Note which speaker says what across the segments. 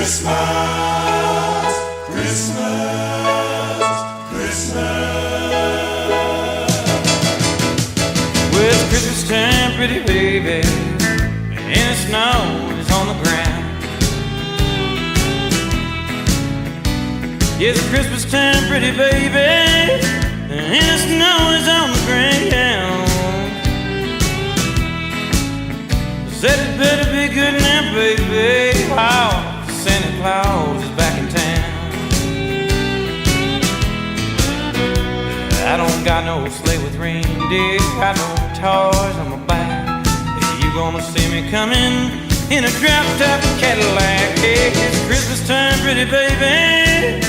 Speaker 1: Well, it's Christmas time, pretty baby, and the snow is on the ground. It's Christmas time, pretty baby, and the snow is on the ground. Said it better be good now, baby. Oh, Santa Claus is back in town. I don't got no sleigh with reindeer, got no toys on my back. You gonna see me coming in a drop-top Cadillac. It's Christmas time, pretty baby,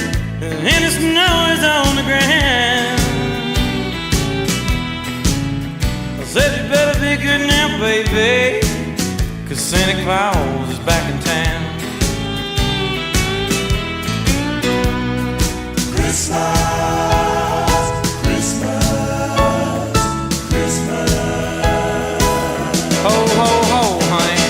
Speaker 1: and the snow is on the ground. I said you better be good now, baby, 'cause Santa Claus is back in town.
Speaker 2: Christmas, Christmas, Christmas.
Speaker 1: Ho, ho, ho, honey.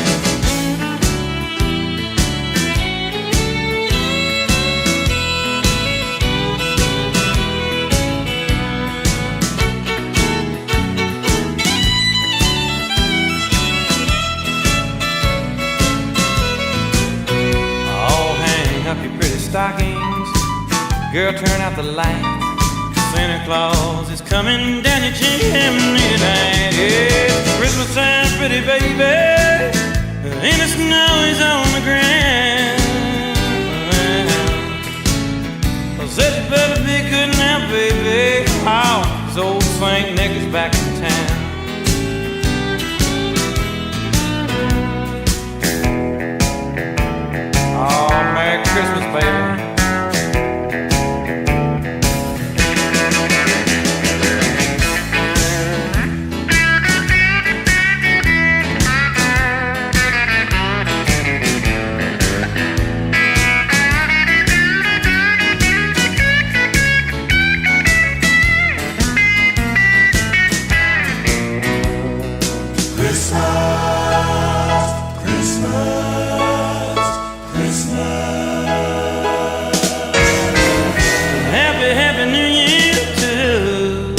Speaker 1: Oh, hang up your pretty stockings, girl, turn out the light. Santa Claus is coming down your chimney tonight. It's Christmas time, pretty baby, and the snow is on the ground. I said you better be good now, baby. Oh, 'cause old Saint Nick is back in town. Oh, Merry Christmas, baby. Happy New Year too.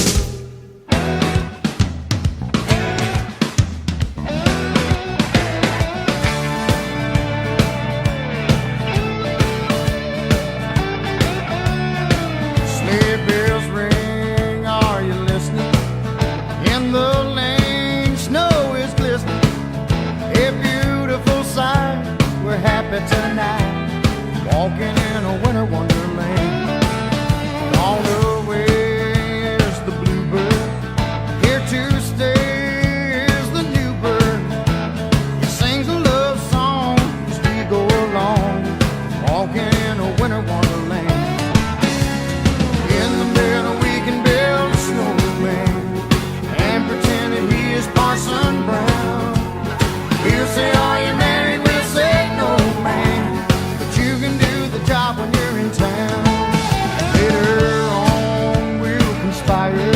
Speaker 3: Sleigh bells ring, are you listening? In the lane, snow is glistening. A beautiful sight, we're happy tonight, walking in a winter wonderland. On the way is the bluebird, here to stay is the new bird. He sings a love song as we go along, walking in a winter wonderland. In the middle we can build a snowman and pretend that he is Parson Brown. He'll say, are you married? We'll say, no, man, but you can do the job when you're in town. Later on we'll conspire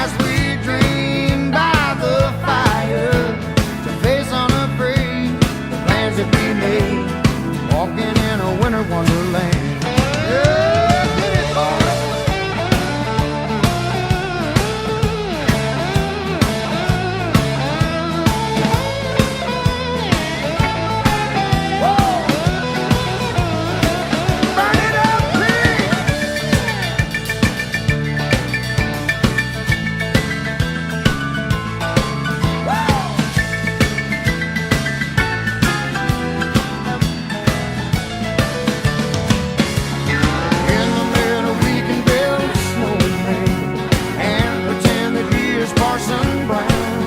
Speaker 3: as we dream by the fire to face unafraid the plans that we made, walking in a winter wonderland. Yeah, get it, boy. Burn it up, please. In the middle we can build a snowman and pretend that he is Parson Brown.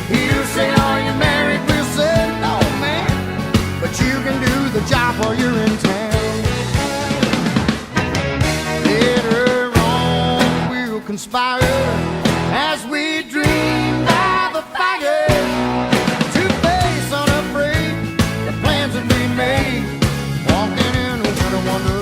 Speaker 3: He'll say, are you married? We'll say, no, man, but you can do the job while you're in town. Later on we'll conspire as we dream by the fire to face unafraid the plans that we made, walking in a winter wonderland.